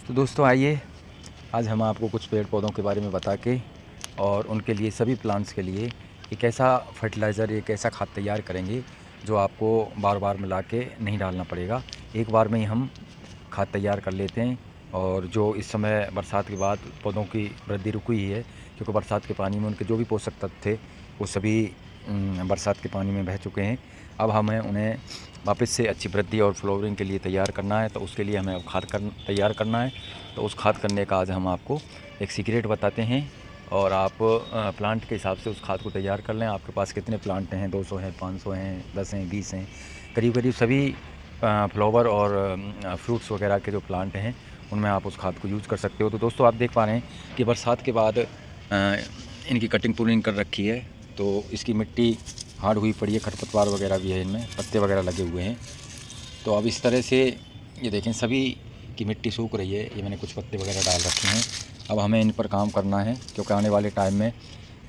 तो दोस्तों आइए आज हम आपको कुछ पेड़ पौधों के बारे में बता के और उनके लिए सभी प्लांट्स के लिए एक ऐसा फर्टिलाइज़र एक ऐसा खाद तैयार करेंगे जो आपको बार बार मिला के नहीं डालना पड़ेगा। एक बार में ही हम खाद तैयार कर लेते हैं। और जो इस समय बरसात के बाद पौधों की वृद्धि रुकी हुई है, क्योंकि बरसात के पानी में उनके जो भी पोषक तत्व थे वो सभी बरसात के पानी में बह चुके हैं। अब हमें उन्हें वापस से अच्छी वृद्धि और फ्लावरिंग के लिए तैयार करना है, तो उसके लिए हमें अब खाद तैयार करना है। तो उस खाद करने का आज हम आपको एक सीक्रेट बताते हैं और आप प्लांट के हिसाब से उस खाद को तैयार कर लें। आपके पास कितने प्लांट हैं, 200 हैं, 500 हैं, 10 हैं, 20 हैं, करीब करीब सभी फ्लावर और फ्रूट्स वगैरह के जो प्लांट हैं उनमें आप उस खाद को यूज़ कर सकते हो। तो दोस्तों आप देख पा रहे हैं कि बरसात के बाद इनकी कटिंग पुलिंग कर रखी है, तो इसकी मिट्टी हार्ड हुई पड़ी है, खरपतवार वगैरह भी है, इनमें पत्ते वगैरह लगे हुए हैं। तो अब इस तरह से ये देखें सभी की मिट्टी सूख रही है। ये मैंने कुछ पत्ते वगैरह डाल रखे हैं। अब हमें इन पर काम करना है, क्योंकि आने वाले टाइम में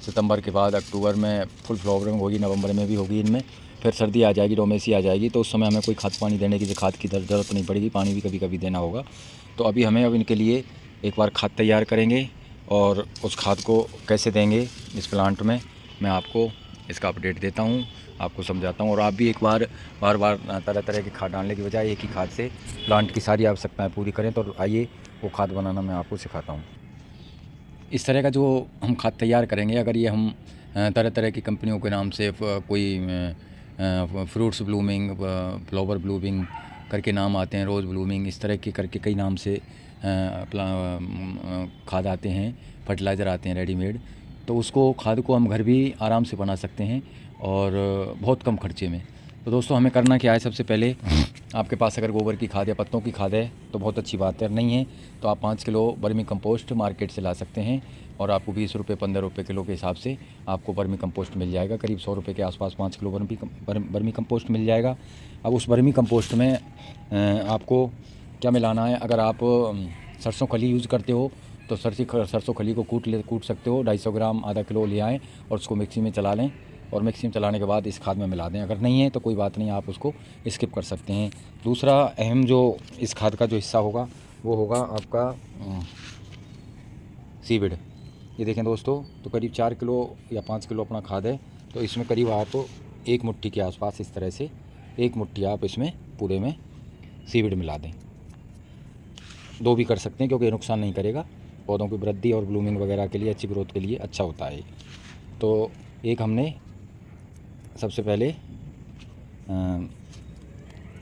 सितंबर के बाद अक्टूबर में फुल फ्लावरिंग होगी, नवंबर में भी होगी इनमें, फिर सर्दी आ जाएगी, डोमेसी आ जाएगी, तो उस समय हमें कोई खाद पानी देने की खाद की ज़रूरत नहीं पड़ेगी, पानी भी कभी कभी देना होगा। तो अभी हमें अब इनके लिए एक बार खाद तैयार करेंगे और उस खाद को कैसे देंगे इस प्लांट में मैं आपको इसका अपडेट देता हूँ, आपको समझाता हूँ। और आप भी एक बार बार तरह तरह की खाद डालने की बजाय एक ही खाद से प्लांट की सारी आवश्यकताएँ पूरी करें। तो आइए वो खाद बनाना मैं आपको सिखाता हूँ। इस तरह का जो हम खाद तैयार करेंगे, अगर ये हम तरह तरह की कंपनियों के नाम से कोई फ्रूट्स ब्लूमिंग, फ्लावर ब्लूमिंग करके नाम आते हैं, रोज़ ब्लूमिंग, इस तरह के करके कई नाम से खाद आते हैं, फर्टिलाइज़र आते हैं रेडीमेड। तो उसको खाद को हम घर भी आराम से बना सकते हैं और बहुत कम खर्चे में। तो दोस्तों हमें करना क्या है, सबसे पहले आपके पास अगर गोबर की खाद या पत्तों की खाद है तो बहुत अच्छी बात है, नहीं है तो आप 5 किलो वर्मी कंपोस्ट मार्केट से ला सकते हैं और आपको 20 रुपये 15 रुपये किलो के हिसाब से आपको वर्मी कंपोस्ट मिल जाएगा। करीब 100 रुपये के आसपास 5 किलो वर्मी कंपोस्ट मिल जाएगा। अब उस वर्मी कंपोस्ट में आपको क्या मिलाना है, अगर आप सरसों खली यूज़ करते हो तो सरसों खली को कूट सकते हो, 250 ग्राम आधा किलो ले आएँ और उसको मिक्सी में चला लें और मिक्सी में चलाने के बाद इस खाद में मिला दें। अगर नहीं है तो कोई बात नहीं, आप उसको स्किप कर सकते हैं। दूसरा अहम जो इस खाद का जो हिस्सा होगा वो होगा आपका सीविड। ये देखें दोस्तों, तो करीब 4 किलो या 5 किलो अपना खाद है, तो इसमें करीब आप 1 मुट्ठी के आसपास इस तरह से 1 मुट्ठी आप इसमें पूरे में सीविड मिला दें। 2 भी कर सकते हैं क्योंकि नुकसान नहीं करेगा, पौधों की वृद्धि और ब्लूमिंग वगैरह के लिए, अच्छी ग्रोथ के लिए अच्छा होता है। तो एक हमने सबसे पहले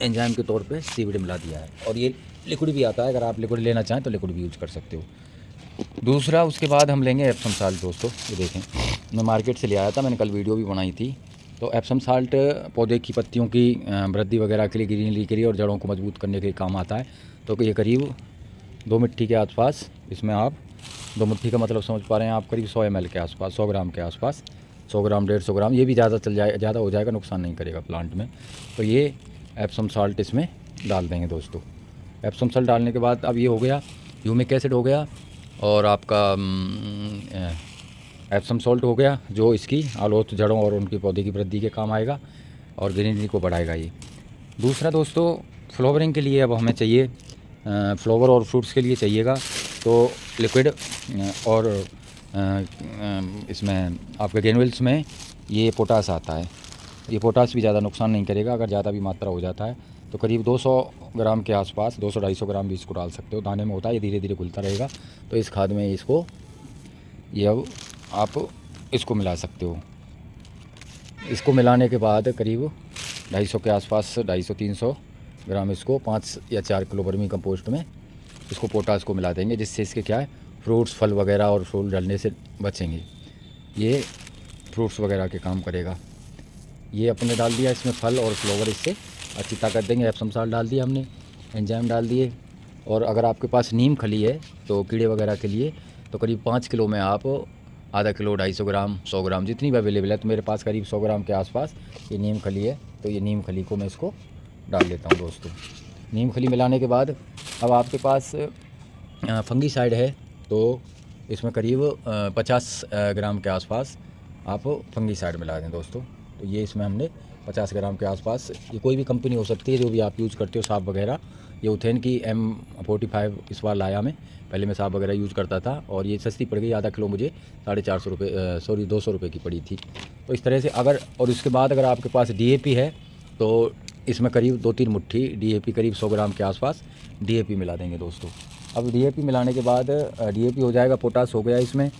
एंजाइम के तौर पे सीविड मिला दिया है और ये लिक्विड भी आता है, अगर आप लिक्विड लेना चाहें तो लिक्विड भी यूज कर सकते हो। दूसरा उसके बाद हम लेंगे एप्सम साल्ट। दोस्तों ये देखें, मैं मार्केट से ले आया था, मैंने कल वीडियो भी बनाई थी। तो एप्सम साल्ट पौधे की पत्तियों की वृद्धि वगैरह के लिए, ग्रीनरी के लिए और जड़ों को मजबूत करने के काम आता है। तो ये करीब 2 मुट्ठी के आसपास इसमें आप 2 मुट्ठी का मतलब समझ पा रहे हैं आप, करीब 100 ml के आसपास, 100 ग्राम के आसपास, 100 ग्राम 150 ग्राम, ये भी ज़्यादा चल जाए, ज़्यादा हो जाएगा, नुकसान नहीं करेगा प्लांट में। तो ये एप्सम साल्ट इसमें डाल देंगे दोस्तों। एप्सम साल्ट डालने के बाद अब ये हो गया, ह्यूमिक एसिड हो गया और आपका एप्सम सॉल्ट हो गया, जो इसकी आलोत जड़ों और उनकी पौधे की वृद्धि के काम आएगा और ग्रीनरी को बढ़ाएगा ये। दूसरा दोस्तों, फ्लावरिंग के लिए अब हमें चाहिए, फ्लावर और फ्रूट्स के लिए चाहिएगा तो लिक्विड और इसमें आपके ग्रेन्युल्स में ये पोटास आता है। ये पोटास भी ज़्यादा नुकसान नहीं करेगा, अगर ज़्यादा भी मात्रा हो जाता है तो करीब 200 ग्राम के आसपास, 200-250 ग्राम भी इसको डाल सकते हो। दाने में होता है, ये धीरे धीरे घुलता रहेगा। तो इस खाद में इसको ये अब आप इसको मिला सकते हो। इसको मिलाने के बाद करीब 250 के आसपास, 250-300 ग्राम इसको 5 या 4 किलो वर्मी कंपोस्ट में इसको पोटास को मिला देंगे, जिससे इसके क्या है, फ्रूट्स फल वगैरह और फूल डलने से बचेंगे। ये फ्रूट्स वगैरह के काम करेगा। ये अपने डाल दिया इसमें फल और फ्लावर, इससे अच्छी ताकत देंगे। एप्सम साल्ट डाल दिया हमने, एंजाइम डाल दिए। और अगर आपके पास नीम खली है तो कीड़े वगैरह के लिए, तो करीब 5 किलो में आप आधा किलो, 250 ग्राम, 100 ग्राम, जितनी भी अवेलेबल है। तो मेरे पास करीब 100 ग्राम के आसपास ये नीम खली है, तो ये नीम खली को मैं इसको डाल देता हूँ दोस्तों। नीम खली मिलाने के बाद अब आपके पास फंगीसाइड है, तो इसमें करीब 50 ग्राम के आसपास आप फंगीसाइड मिला दें दोस्तों। तो ये इसमें हमने 50 ग्राम के आसपास, ये कोई भी कंपनी हो सकती है जो भी आप यूज़ करते हो, साफ वगैरह, ये उथेन की M45 इस बार लाया मैं। पहले मैं साहब वगैरह यूज़ करता था और ये सस्ती पड़ गई, आधा किलो मुझे 450 रुपये, सॉरी 200 रुपये की पड़ी थी। तो इस तरह से अगर, और उसके बाद अगर आपके पास DAP है तो इसमें करीब 2-3 मुट्ठी DAP, करीब 100 ग्राम के आसपास DAP मिला देंगे दोस्तों। अब DAP मिलाने के बाद DAP हो जाएगा, पोटास हो गया, इसमें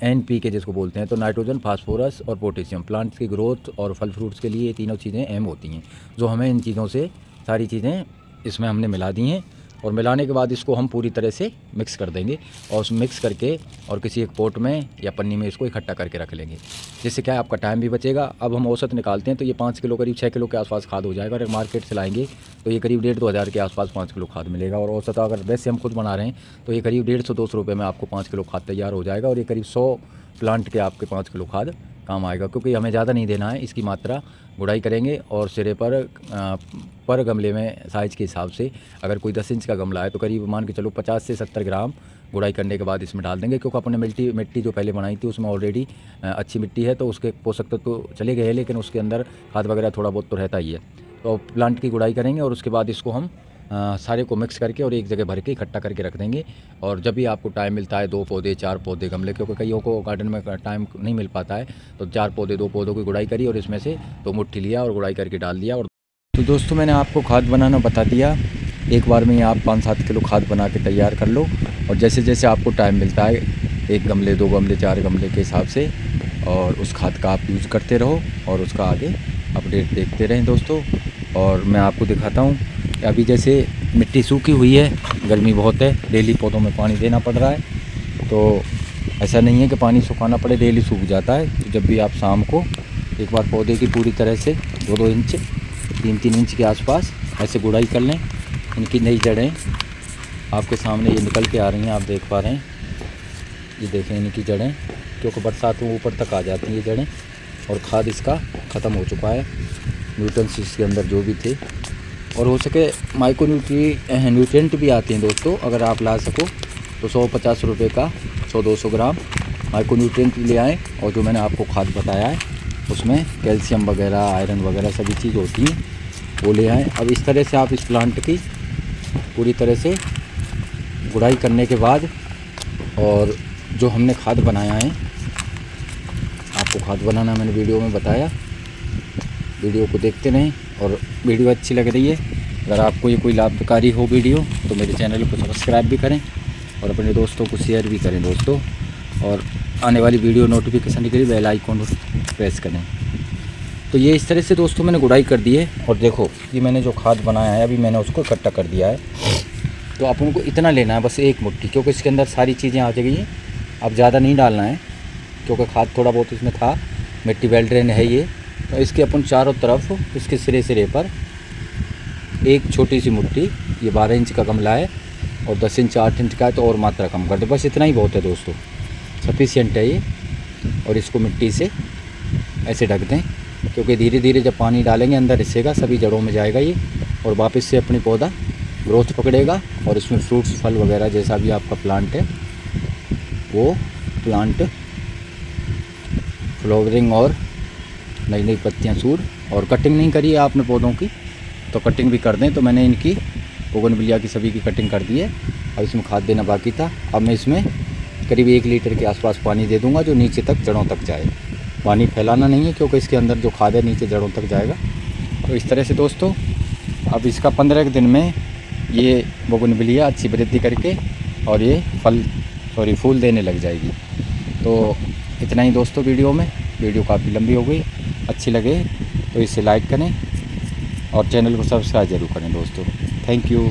NPK जिसको बोलते हैं, तो नाइट्रोजन, फास्फोरस और पोटेशियम प्लांट्स की ग्रोथ और फल फ्रूट्स के लिए ये तीनों चीज़ें अहम होती हैं, जो हमें इन चीज़ों से सारी चीज़ें इसमें हमने मिला दी हैं। और मिलाने के बाद इसको हम पूरी तरह से मिक्स कर देंगे और उस मिक्स करके और किसी एक पोट में या पन्नी में इसको इकट्ठा करके रख लेंगे, जिससे क्या है आपका टाइम भी बचेगा। अब हम औसत निकालते हैं तो ये 5 किलो, करीब 6 किलो के आसपास खाद हो जाएगा। और मार्केट से लाएंगे तो ये करीब 1,500-2 हज़ार के आसपास 5 किलो खाद मिलेगा। और औसत अगर वैसे हम खुद बना रहे हैं तो ये करीब 150-200 रुपये में आपको 5 किलो खाद तैयार हो जाएगा। और ये करीब 100 प्लांट के आपके 5 किलो खाद काम आएगा, क्योंकि हमें ज़्यादा नहीं देना है। इसकी मात्रा गुड़ाई करेंगे और सिरे पर गमले में साइज़ के हिसाब से, अगर कोई 10 इंच का गमला है तो करीब मान के चलो 50 से 70 ग्राम गुड़ाई करने के बाद इसमें डाल देंगे। क्योंकि अपने मिट्टी जो पहले बनाई थी उसमें ऑलरेडी अच्छी मिट्टी है, तो उसके पोषक तत्व तो चले गए हैं, लेकिन उसके अंदर खाद वगैरह थोड़ा बहुत तो रहता ही है। तो प्लांट की गुड़ाई करेंगे और उसके बाद इसको हम सारे को मिक्स करके और एक जगह भर के इकट्ठा करके रख देंगे। और जब भी आपको टाइम मिलता है, 2 पौधे 4 पौधे गमले, क्योंकि कईयों को गार्डन में टाइम नहीं मिल पाता है, तो 4 पौधे 2 पौधों की गुड़ाई करी और इसमें से 2 मुट्ठी लिया और गुड़ाई करके डाल दिया। और तो दोस्तों मैंने आपको खाद बनाना बता दिया। एक बार में आप 5-7 किलो खाद बना के तैयार कर लो। और जैसे जैसे आपको टाइम मिलता है, 1 गमले 2 गमले 4 गमले के हिसाब से, और उस खाद का आप यूज़ करते रहो और उसका आगे अपडेट देखते रहें दोस्तों। और मैं आपको दिखाता हूँ, अभी जैसे मिट्टी सूखी हुई है, गर्मी बहुत है, डेली पौधों में पानी देना पड़ रहा है। तो ऐसा नहीं है कि पानी सुखाना पड़े, डेली सूख जाता है। तो जब भी आप शाम को एक बार पौधे की पूरी तरह से 2-2 इंच 3-3 इंच के आसपास ऐसे गुड़ाई कर लें। इनकी नई जड़ें आपके सामने ये निकल के आ रही हैं, आप देख पा रहे हैं, ये देखें इनकी जड़ें, क्योंकि बरसात में ऊपर तक आ जाती हैं ये जड़ें। और खाद इसका ख़त्म हो चुका है, न्यूट्रंस इसके अंदर जो भी थे। और हो सके माइक्रो न्यूट्रिएंट भी आते हैं दोस्तों, अगर आप ला सको तो 150 रुपये का 100-200 ग्राम माइक्रो न्यूट्रिएंट ले आएँ। और जो मैंने आपको खाद बताया है उसमें कैल्शियम वगैरह, आयरन वगैरह सभी चीज़ होती हैं, वो ले आएँ। अब इस तरह से आप इस प्लांट की पूरी तरह से गुड़ाई करने के बाद, और जो हमने खाद बनाया है, आपको खाद बनाना मैंने वीडियो में बताया, वीडियो को देखते रहें। और वीडियो अच्छी लग रही है, अगर आपको ये कोई लाभकारी हो वीडियो, तो मेरे चैनल को सब्सक्राइब भी करें और अपने दोस्तों को शेयर भी करें दोस्तों। और आने वाली वीडियो नोटिफिकेशन के लिए बेल आइकॉन प्रेस करें। तो ये इस तरह से दोस्तों मैंने गुड़ाई कर दी है। और देखो ये मैंने जो खाद बनाया है, अभी मैंने उसको इकट्ठा कर दिया है। तो आप उनको इतना लेना है, बस 1 मुट्ठी, क्योंकि इसके अंदर सारी चीज़ें आ जाएगी हैं। अब ज़्यादा नहीं डालना है, क्योंकि खाद थोड़ा बहुत इसमें था, मिट्टी वेल ड्रेन है ये। तो इसके अपन चारों तरफ इसके सिरे पर एक छोटी सी मुट्ठी, ये 12 इंच का गमला है और 10 इंच 8 इंच का है, तो और मात्रा कम कर दे, बस इतना ही बहुत है दोस्तों, सफिशिएंट है ये। और इसको मिट्टी से ऐसे ढक दें, क्योंकि धीरे धीरे जब पानी डालेंगे अंदर रिसेगा, सभी जड़ों में जाएगा ये, और वापस से अपनी पौधा ग्रोथ पकड़ेगा। और इसमें फ्रूट्स, फल वगैरह जैसा भी आपका प्लांट है, वो प्लांट फ्लावरिंग और नई नई पत्तियाँ सूर। और कटिंग नहीं करी है आपने पौधों की, तो कटिंग भी कर दें। तो मैंने इनकी बोगनविलिया की सभी की कटिंग कर दी है। अब इसमें खाद देना बाकी था। अब मैं इसमें करीब 1 लीटर के आसपास पानी दे दूंगा, जो नीचे तक जड़ों तक जाए। पानी फैलाना नहीं है, क्योंकि इसके अंदर जो खाद है नीचे जड़ों तक जाएगा। तो इस तरह से दोस्तों, अब इसका 15 दिन में ये बोगनविलिया अच्छी वृद्धि करके और ये फूल देने लग जाएगी। तो इतना ही दोस्तों वीडियो काफ़ी लंबी हो गई। अच्छी लगे तो इसे लाइक करें और चैनल को सब्सक्राइब ज़रूर करें दोस्तों। Thank you.